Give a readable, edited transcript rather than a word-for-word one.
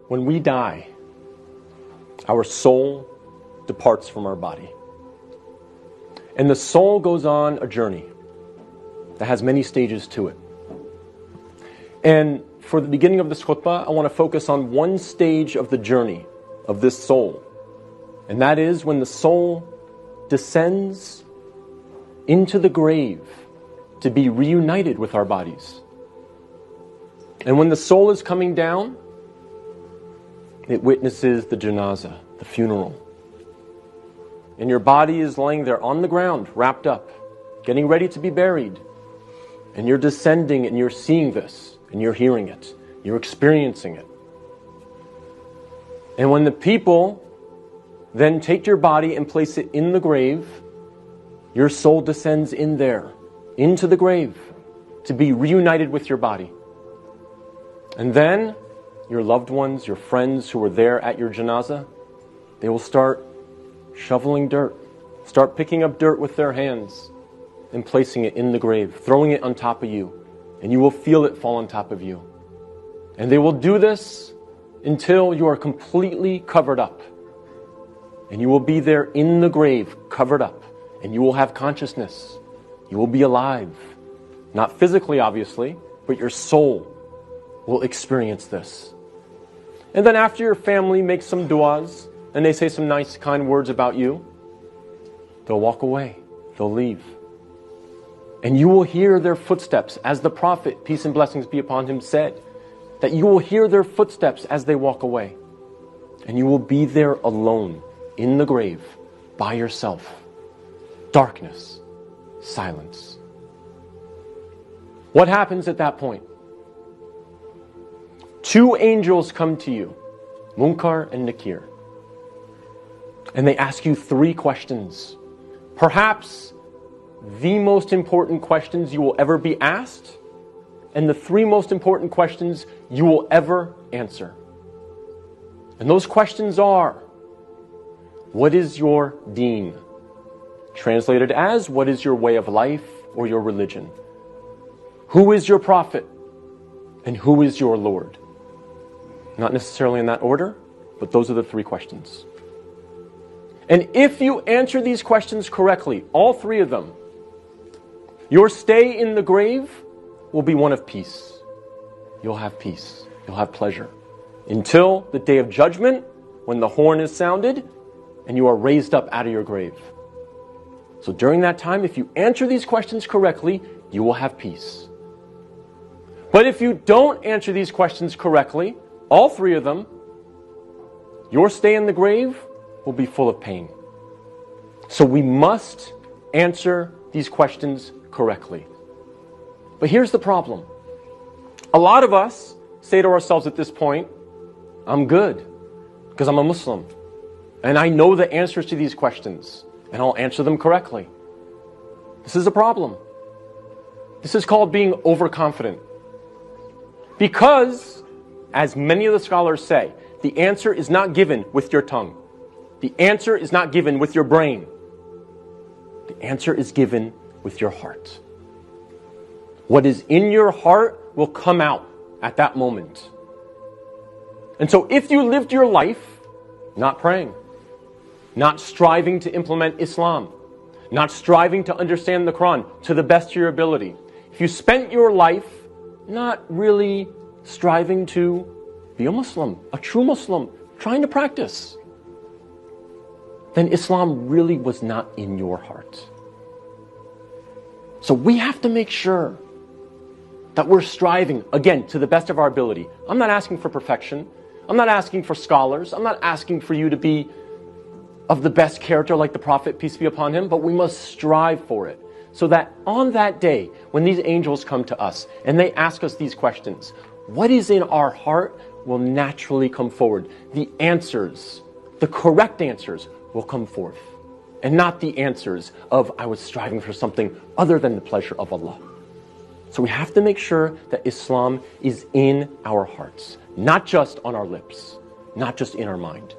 When we die, our soul departs from our body. And the soul goes on a journey that has many stages to it. And for the beginning of this khutbah, I want to focus on one stage of the journey of this soul. And that is when the soul descends into the grave to be reunited with our bodies. And when the soul is coming down, it witnesses the janazah, the funeral. And your body is laying there on the ground, wrapped up, getting ready to be buried. And you're descending and you're seeing this, and you're hearing it, you're experiencing it. And when the people then take your body and place it in the grave, your soul descends in there, into the grave, to be reunited with your body. And then your loved ones, your friends who were there at your janazah, they will start shoveling dirt, start picking up dirt with their hands and placing it in the grave, throwing it on top of you, and you will feel it fall on top of you. And they will do this until you are completely covered up. And you will be there in the grave, covered up, and you will have consciousness. You will be alive. Not physically, obviously, but your soul will experience this. And then after your family makes some du'as, and they say some nice, kind words about you, they'll walk away. They'll leave. And you will hear their footsteps, as the Prophet, peace and blessings be upon him, said, that you will hear their footsteps as they walk away. And you will be there alone, in the grave, by yourself. Darkness, silence. What happens at that point? Two angels come to you, Munkar and Nakir. And they ask you three questions. Perhaps the most important questions you will ever be asked, and the three most important questions you will ever answer. And those questions are, what is your deen? Translated as, what is your way of life or your religion? Who is your prophet? And who is your Lord? Not necessarily in that order, but those are the three questions. And if you answer these questions correctly, all three of them, your stay in the grave will be one of peace. You'll have peace. You'll have pleasure. Until the day of judgment, when the horn is sounded, and you are raised up out of your grave. So during that time, if you answer these questions correctly, you will have peace. But if you don't answer these questions correctly, all three of them, your stay in the grave will be full of pain. So we must answer these questions correctly. But here's the problem. A lot of us say to ourselves at this point, I'm good because I'm a Muslim. And I know the answers to these questions. And I'll answer them correctly. This is a problem. This is called being overconfident. Because, as many of the scholars say, the answer is not given with your tongue. The answer is not given with your brain. The answer is given with your heart. What is in your heart will come out at that moment. And so if you lived your life not praying, not striving to implement Islam, not striving to understand the Quran to the best of your ability, if you spent your life not really striving to be a Muslim, a true Muslim, trying to practice, then Islam really was not in your heart. So we have to make sure that we're striving, again, to the best of our ability. I'm not asking for perfection. I'm not asking for scholars. I'm not asking for you to be of the best character like the Prophet, peace be upon him, but we must strive for it. So that on that day, when these angels come to us and they ask us these questions, what is in our heart will naturally come forward. The answers, the correct answers will come forth. And not the answers of, I was striving for something other than the pleasure of Allah. So we have to make sure that Islam is in our hearts, not just on our lips, not just in our mind.